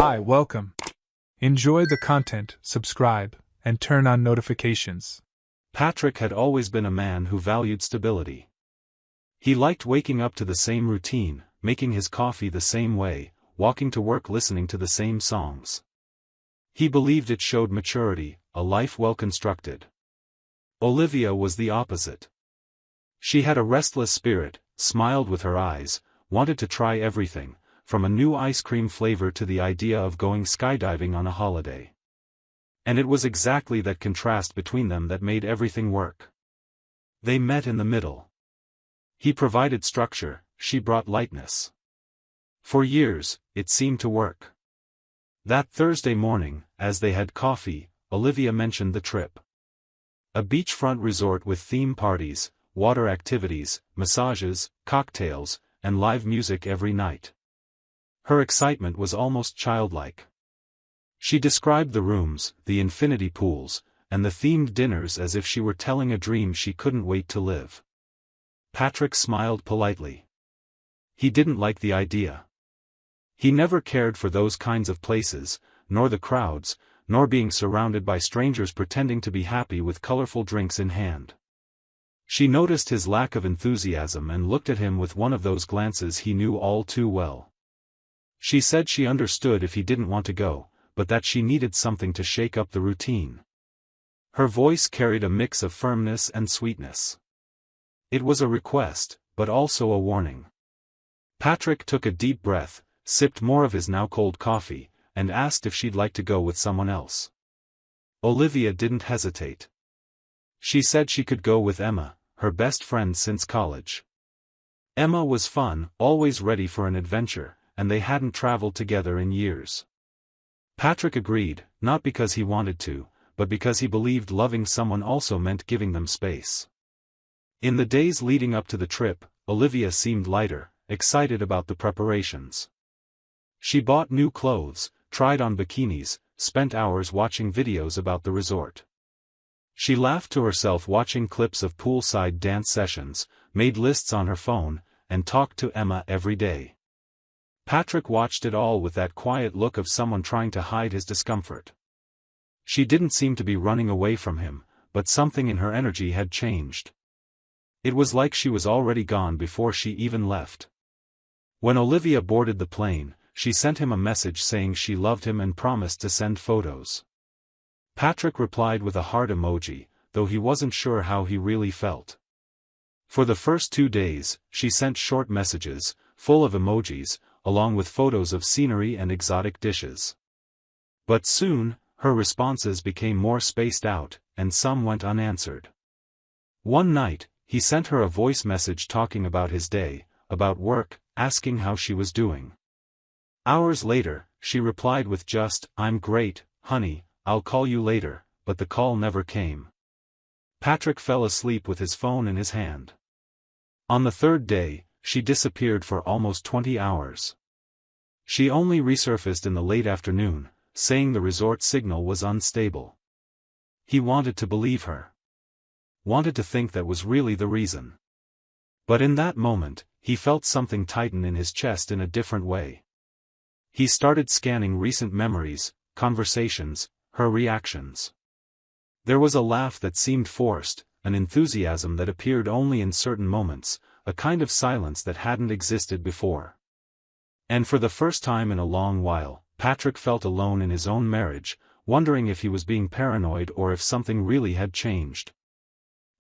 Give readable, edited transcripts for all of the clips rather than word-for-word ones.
Hi, welcome. Enjoy the content, subscribe, and turn on notifications. Patrick had always been a man who valued stability. He liked waking up to the same routine, making his coffee the same way, walking to work listening to the same songs. He believed it showed maturity, a life well constructed. Olivia was the opposite. She had a restless spirit, smiled with her eyes, wanted to try everything, from a new ice cream flavor to the idea of going skydiving on a holiday. And it was exactly that contrast between them that made everything work. They met in the middle. He provided structure, she brought lightness. For years, it seemed to work. That Thursday morning, as they had coffee, Olivia mentioned the trip. A beachfront resort with theme parties, water activities, massages, cocktails, and live music every night. Her excitement was almost childlike. She described the rooms, the infinity pools, and the themed dinners as if she were telling a dream she couldn't wait to live. Patrick smiled politely. He didn't like the idea. He never cared for those kinds of places, nor the crowds, nor being surrounded by strangers pretending to be happy with colorful drinks in hand. She noticed his lack of enthusiasm and looked at him with one of those glances he knew all too well. She said she understood if he didn't want to go, but that she needed something to shake up the routine. Her voice carried a mix of firmness and sweetness. It was a request, but also a warning. Patrick took a deep breath, sipped more of his now cold coffee, and asked if she'd like to go with someone else. Olivia didn't hesitate. She said she could go with Emma, her best friend since college. Emma was fun, always ready for an adventure, and they hadn't traveled together in years. Patrick agreed, not because he wanted to, but because he believed loving someone also meant giving them space. In the days leading up to the trip, Olivia seemed lighter, excited about the preparations. She bought new clothes, tried on bikinis, spent hours watching videos about the resort. She laughed to herself watching clips of poolside dance sessions, made lists on her phone, and talked to Emma every day. Patrick watched it all with that quiet look of someone trying to hide his discomfort. She didn't seem to be running away from him, but something in her energy had changed. It was like she was already gone before she even left. When Olivia boarded the plane, she sent him a message saying she loved him and promised to send photos. Patrick replied with a heart emoji, though he wasn't sure how he really felt. For the first 2 days, she sent short messages, full of emojis, along with photos of scenery and exotic dishes. But soon, her responses became more spaced out, and some went unanswered. One night, he sent her a voice message talking about his day, about work, asking how she was doing. Hours later, she replied with just, "I'm great, honey, I'll call you later," but the call never came. Patrick fell asleep with his phone in his hand. On the third day, she disappeared for almost 20 hours. She only resurfaced in the late afternoon, saying the resort signal was unstable. He wanted to believe her. Wanted to think that was really the reason. But in that moment, he felt something tighten in his chest in a different way. He started scanning recent memories, conversations, her reactions. There was a laugh that seemed forced, an enthusiasm that appeared only in certain moments, a kind of silence that hadn't existed before. And for the first time in a long while, Patrick felt alone in his own marriage, wondering if he was being paranoid or if something really had changed.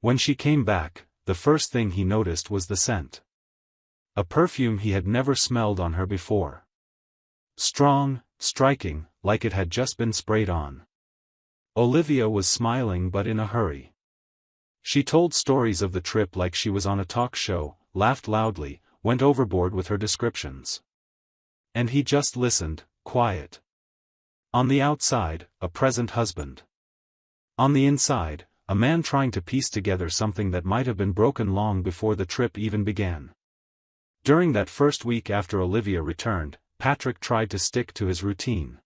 When she came back, the first thing he noticed was the scent. A perfume he had never smelled on her before. Strong, striking, like it had just been sprayed on. Olivia was smiling but in a hurry. She told stories of the trip like she was on a talk show, laughed loudly, went overboard with her descriptions. And he just listened, quiet. On the outside, a present husband. On the inside, a man trying to piece together something that might have been broken long before the trip even began. During that first week after Olivia returned, Patrick tried to stick to his routine.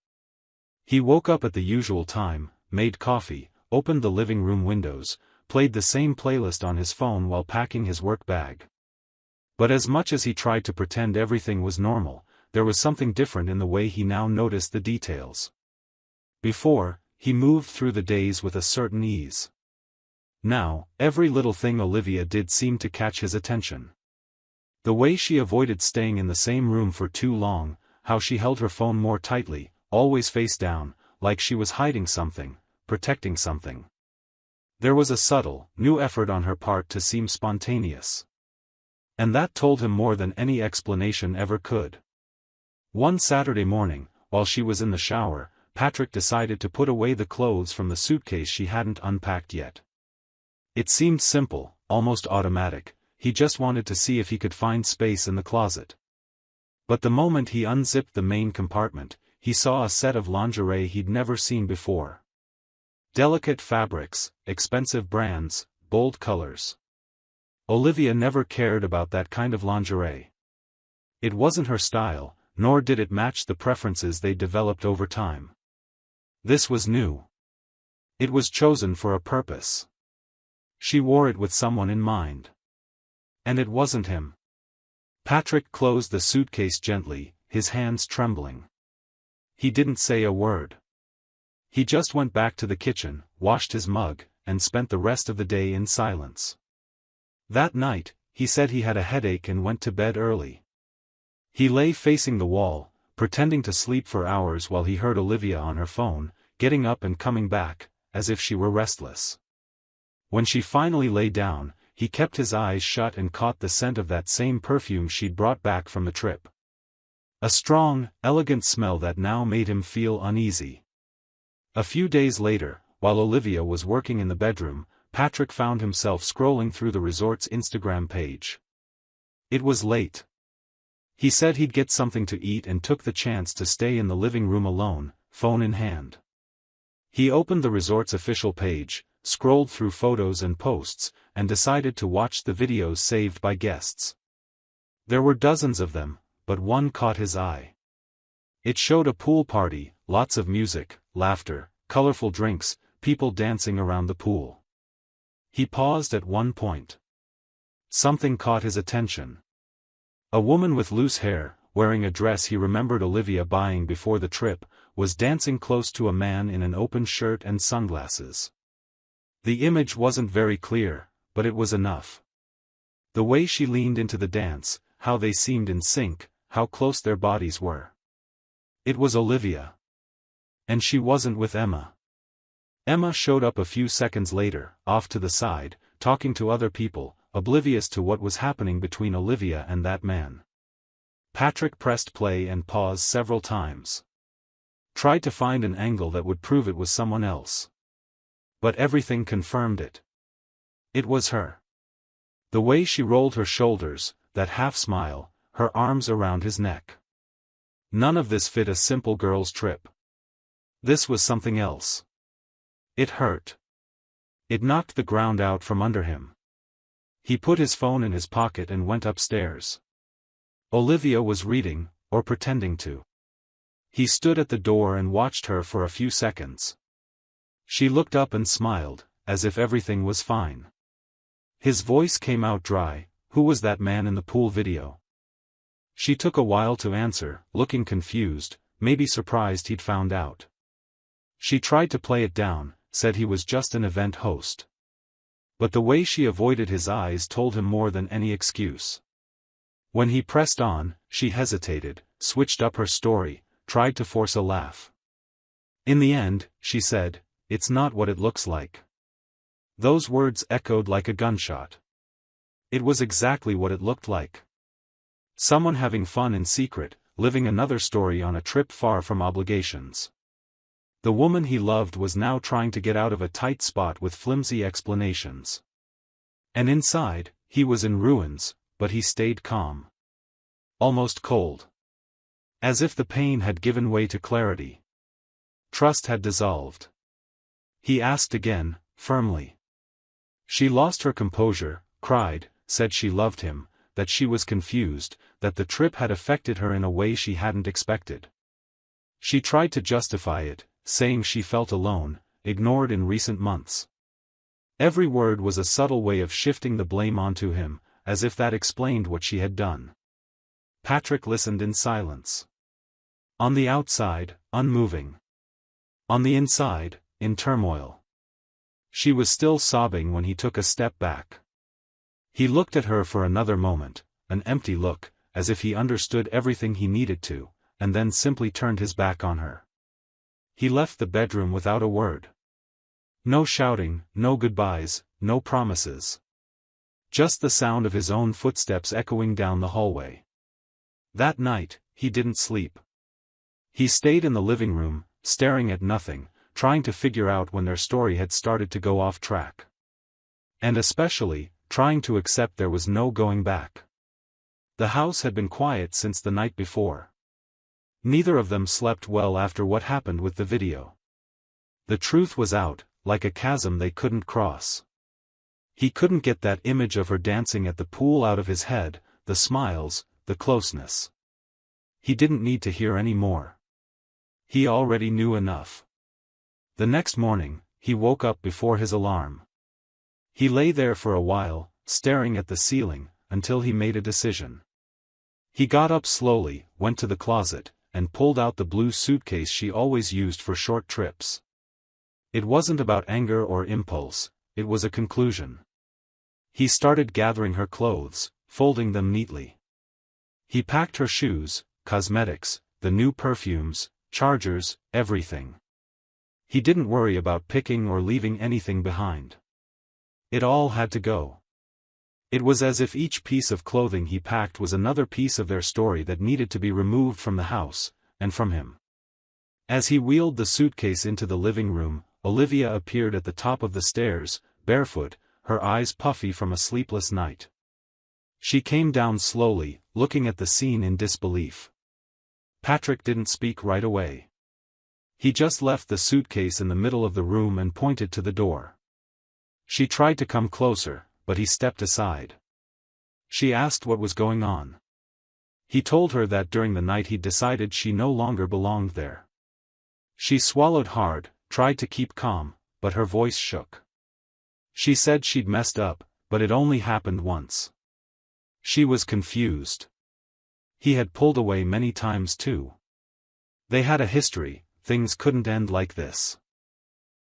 He woke up at the usual time, made coffee, opened the living room windows, played the same playlist on his phone while packing his work bag. But as much as he tried to pretend everything was normal, there was something different in the way he now noticed the details. Before, he moved through the days with a certain ease. Now, every little thing Olivia did seemed to catch his attention. The way she avoided staying in the same room for too long, how she held her phone more tightly, always face down, like she was hiding something, protecting something. There was a subtle, new effort on her part to seem spontaneous. And that told him more than any explanation ever could. One Saturday morning, while she was in the shower, Patrick decided to put away the clothes from the suitcase she hadn't unpacked yet. It seemed simple, almost automatic. He just wanted to see if he could find space in the closet. But the moment he unzipped the main compartment, he saw a set of lingerie he'd never seen before. Delicate fabrics, expensive brands, bold colors. Olivia never cared about that kind of lingerie. It wasn't her style, nor did it match the preferences they developed over time. This was new. It was chosen for a purpose. She wore it with someone in mind. And it wasn't him. Patrick closed the suitcase gently, his hands trembling. He didn't say a word. He just went back to the kitchen, washed his mug, and spent the rest of the day in silence. That night, he said he had a headache and went to bed early. He lay facing the wall, pretending to sleep for hours while he heard Olivia on her phone, getting up and coming back, as if she were restless. When she finally lay down, he kept his eyes shut and caught the scent of that same perfume she'd brought back from the trip. A strong, elegant smell that now made him feel uneasy. A few days later, while Olivia was working in the bedroom, Patrick found himself scrolling through the resort's Instagram page. It was late. He said he'd get something to eat and took the chance to stay in the living room alone, phone in hand. He opened the resort's official page, scrolled through photos and posts, and decided to watch the videos saved by guests. There were dozens of them, but one caught his eye. It showed a pool party, lots of music, laughter, colorful drinks, people dancing around the pool. He paused at one point. Something caught his attention. A woman with loose hair, wearing a dress he remembered Olivia buying before the trip, was dancing close to a man in an open shirt and sunglasses. The image wasn't very clear, but it was enough. The way she leaned into the dance, how they seemed in sync, how close their bodies were. It was Olivia. And she wasn't with Emma. Emma showed up a few seconds later, off to the side, talking to other people, oblivious to what was happening between Olivia and that man. Patrick pressed play and paused several times. Tried to find an angle that would prove it was someone else. But everything confirmed it. It was her. The way she rolled her shoulders, that half smile, her arms around his neck. None of this fit a simple girl's trip. This was something else. It hurt. It knocked the ground out from under him. He put his phone in his pocket and went upstairs. Olivia was reading, or pretending to. He stood at the door and watched her for a few seconds. She looked up and smiled, as if everything was fine. His voice came out dry. Who was that man in the pool video? She took a while to answer, looking confused, maybe surprised he'd found out. She tried to play it down, said he was just an event host. But the way she avoided his eyes told him more than any excuse. When he pressed on, she hesitated, switched up her story, tried to force a laugh. In the end, she said, "It's not what it looks like." Those words echoed like a gunshot. It was exactly what it looked like. Someone having fun in secret, living another story on a trip far from obligations. The woman he loved was now trying to get out of a tight spot with flimsy explanations. And inside, he was in ruins, but he stayed calm. Almost cold. As if the pain had given way to clarity. Trust had dissolved. He asked again, firmly. She lost her composure, cried, said she loved him, that she was confused, that the trip had affected her in a way she hadn't expected. She tried to justify it, saying she felt alone, ignored in recent months. Every word was a subtle way of shifting the blame onto him, as if that explained what she had done. Patrick listened in silence. On the outside, unmoving. On the inside, in turmoil. She was still sobbing when he took a step back. He looked at her for another moment, an empty look, as if he understood everything he needed to, and then simply turned his back on her. He left the bedroom without a word. No shouting, no goodbyes, no promises. Just the sound of his own footsteps echoing down the hallway. That night, he didn't sleep. He stayed in the living room, staring at nothing, trying to figure out when their story had started to go off track. And especially, trying to accept there was no going back. The house had been quiet since the night before. Neither of them slept well after what happened with the video. The truth was out, like a chasm they couldn't cross. He couldn't get that image of her dancing at the pool out of his head, the smiles, the closeness. He didn't need to hear any more. He already knew enough. The next morning, he woke up before his alarm. He lay there for a while, staring at the ceiling, until he made a decision. He got up slowly, went to the closet, and pulled out the blue suitcase she always used for short trips. It wasn't about anger or impulse, it was a conclusion. He started gathering her clothes, folding them neatly. He packed her shoes, cosmetics, the new perfumes, chargers, everything. He didn't worry about picking or leaving anything behind. It all had to go. It was as if each piece of clothing he packed was another piece of their story that needed to be removed from the house, and from him. As he wheeled the suitcase into the living room, Olivia appeared at the top of the stairs, barefoot, her eyes puffy from a sleepless night. She came down slowly, looking at the scene in disbelief. Patrick didn't speak right away. He just left the suitcase in the middle of the room and pointed to the door. She tried to come closer, but he stepped aside. She asked what was going on. He told her that during the night he'd decided she no longer belonged there. She swallowed hard, tried to keep calm, but her voice shook. She said she'd messed up, but it only happened once. She was confused. He had pulled away many times too. They had a history, things couldn't end like this.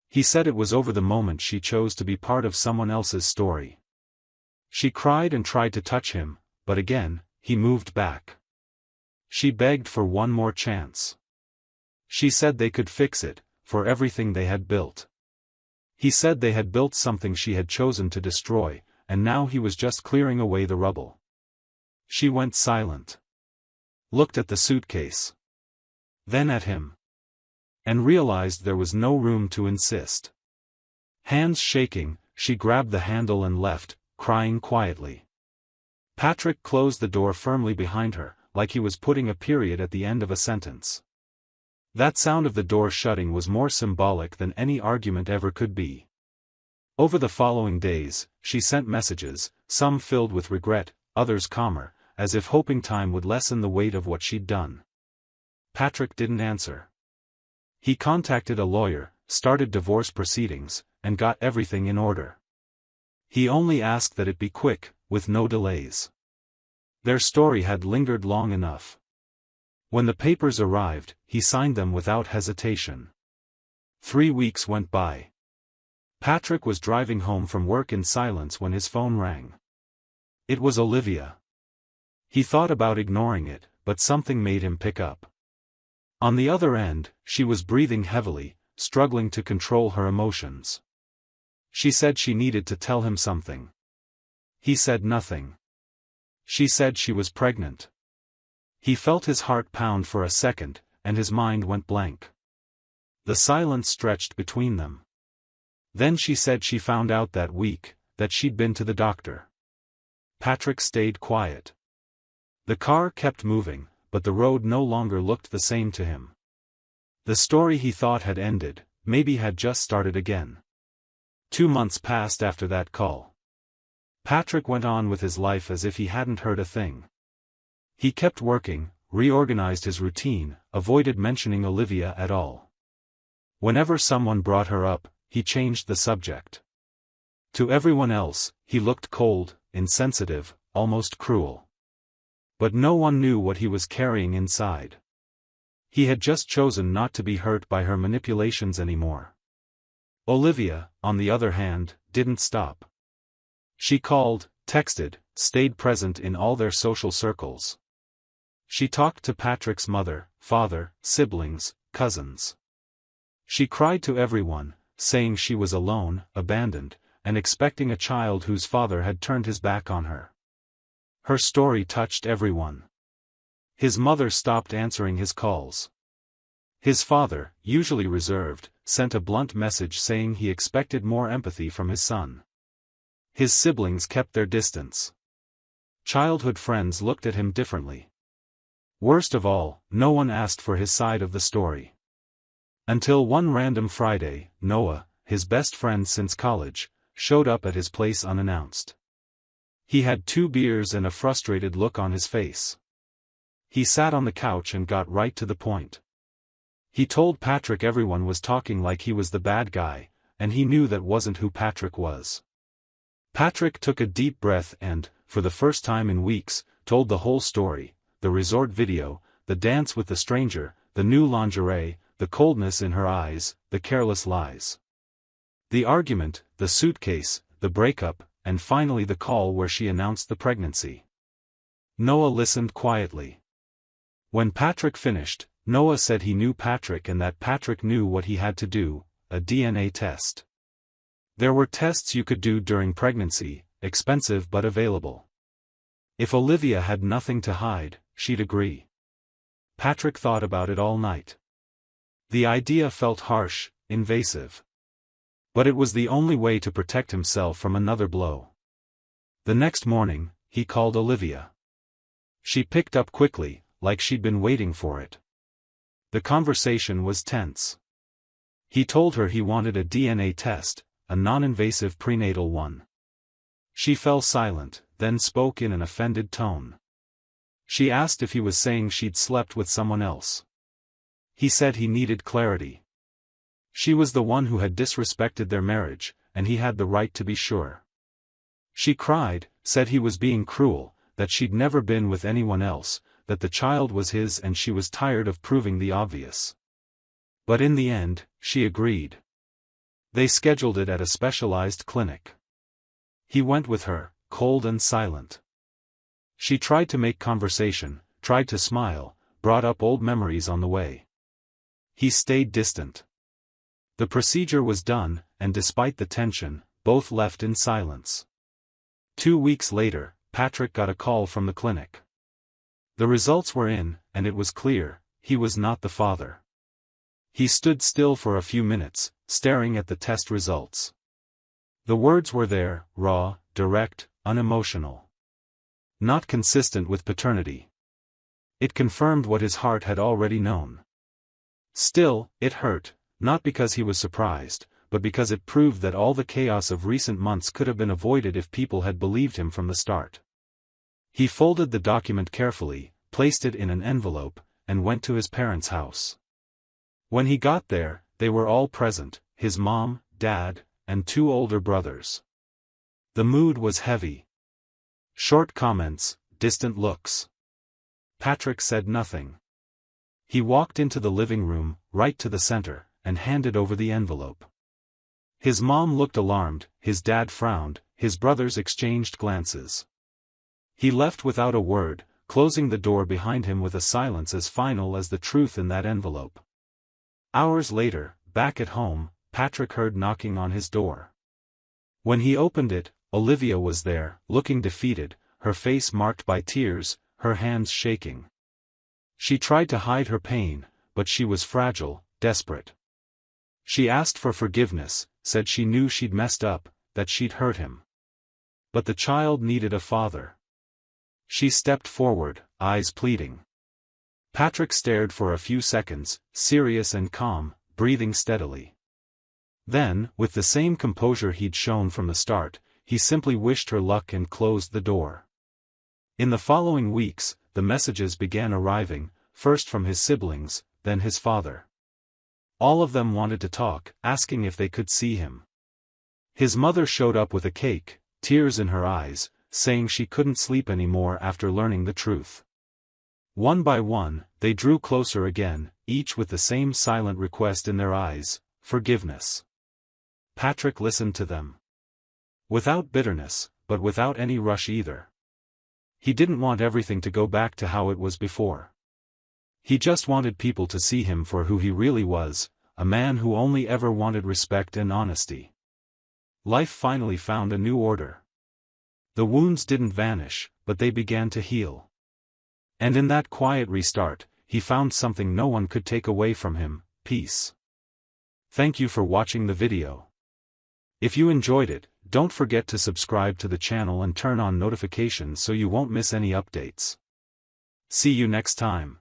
He said it was over the moment she chose to be part of someone else's story. She cried and tried to touch him, but again, he moved back. She begged for one more chance. She said they could fix it, for everything they had built. He said they had built something she had chosen to destroy, and now he was just clearing away the rubble. She went silent. Looked at the suitcase. Then at him. And realized there was no room to insist. Hands shaking, she grabbed the handle and left, crying quietly. Patrick closed the door firmly behind her, like he was putting a period at the end of a sentence. That sound of the door shutting was more symbolic than any argument ever could be. Over the following days, she sent messages, some filled with regret, others calmer, as if hoping time would lessen the weight of what she'd done. Patrick didn't answer. He contacted a lawyer, started divorce proceedings, and got everything in order. He only asked that it be quick, with no delays. Their story had lingered long enough. When the papers arrived, he signed them without hesitation. 3 weeks went by. Patrick was driving home from work in silence when his phone rang. It was Olivia. He thought about ignoring it, but something made him pick up. On the other end, she was breathing heavily, struggling to control her emotions. She said she needed to tell him something. He said nothing. She said she was pregnant. He felt his heart pound for a second, and his mind went blank. The silence stretched between them. Then she said she found out that week, that she'd been to the doctor. Patrick stayed quiet. The car kept moving, but the road no longer looked the same to him. The story he thought had ended, maybe had just started again. 2 months passed after that call. Patrick went on with his life as if he hadn't heard a thing. He kept working, reorganized his routine, avoided mentioning Olivia at all. Whenever someone brought her up, he changed the subject. To everyone else, he looked cold, insensitive, almost cruel. But no one knew what he was carrying inside. He had just chosen not to be hurt by her manipulations anymore. Olivia, on the other hand, didn't stop. She called, texted, stayed present in all their social circles. She talked to Patrick's mother, father, siblings, cousins. She cried to everyone, saying she was alone, abandoned, and expecting a child whose father had turned his back on her. Her story touched everyone. His mother stopped answering his calls. His father, usually reserved, sent a blunt message saying he expected more empathy from his son. His siblings kept their distance. Childhood friends looked at him differently. Worst of all, no one asked for his side of the story. Until one random Friday, Noah, his best friend since college, showed up at his place unannounced. He had 2 beers and a frustrated look on his face. He sat on the couch and got right to the point. He told Patrick everyone was talking like he was the bad guy, and he knew that wasn't who Patrick was. Patrick took a deep breath and, for the first time in weeks, told the whole story: the resort video, the dance with the stranger, the new lingerie, the coldness in her eyes, the careless lies. The argument, the suitcase, the breakup, and finally the call where she announced the pregnancy. Noah listened quietly. When Patrick finished, Noah said he knew Patrick and that Patrick knew what he had to do: a DNA test. There were tests you could do during pregnancy, expensive but available. If Olivia had nothing to hide, she'd agree. Patrick thought about it all night. The idea felt harsh, invasive. But it was the only way to protect himself from another blow. The next morning, he called Olivia. She picked up quickly, like she'd been waiting for it. The conversation was tense. He told her he wanted a DNA test, a non-invasive prenatal one. She fell silent, then spoke in an offended tone. She asked if he was saying she'd slept with someone else. He said he needed clarity. She was the one who had disrespected their marriage, and he had the right to be sure. She cried, said he was being cruel, that she'd never been with anyone else, that the child was his and she was tired of proving the obvious. But in the end, she agreed. They scheduled it at a specialized clinic. He went with her, cold and silent. She tried to make conversation, tried to smile, brought up old memories on the way. He stayed distant. The procedure was done, and despite the tension, both left in silence. 2 weeks later, Patrick got a call from the clinic. The results were in, and it was clear, he was not the father. He stood still for a few minutes, staring at the test results. The words were there, raw, direct, unemotional. Not consistent with paternity. It confirmed what his heart had already known. Still, it hurt, not because he was surprised, but because it proved that all the chaos of recent months could have been avoided if people had believed him from the start. He folded the document carefully, placed it in an envelope, and went to his parents' house. When he got there, they were all present, his mom, dad, and 2 older brothers. The mood was heavy. Short comments, distant looks. Patrick said nothing. He walked into the living room, right to the center, and handed over the envelope. His mom looked alarmed, his dad frowned, his brothers exchanged glances. He left without a word, closing the door behind him with a silence as final as the truth in that envelope. Hours later, back at home, Patrick heard knocking on his door. When he opened it, Olivia was there, looking defeated, her face marked by tears, her hands shaking. She tried to hide her pain, but she was fragile, desperate. She asked for forgiveness, said she knew she'd messed up, that she'd hurt him. But the child needed a father. She stepped forward, eyes pleading. Patrick stared for a few seconds, serious and calm, breathing steadily. Then, with the same composure he'd shown from the start, he simply wished her luck and closed the door. In the following weeks, the messages began arriving, first from his siblings, then his father. All of them wanted to talk, asking if they could see him. His mother showed up with a cake, tears in her eyes, saying she couldn't sleep anymore after learning the truth. One by one, they drew closer again, each with the same silent request in their eyes: forgiveness. Patrick listened to them. Without bitterness, but without any rush either. He didn't want everything to go back to how it was before. He just wanted people to see him for who he really was, a man who only ever wanted respect and honesty. Life finally found a new order. The wounds didn't vanish, but they began to heal. And in that quiet restart, he found something no one could take away from him: peace. Thank you for watching the video. If you enjoyed it, don't forget to subscribe to the channel and turn on notifications so you won't miss any updates. See you next time.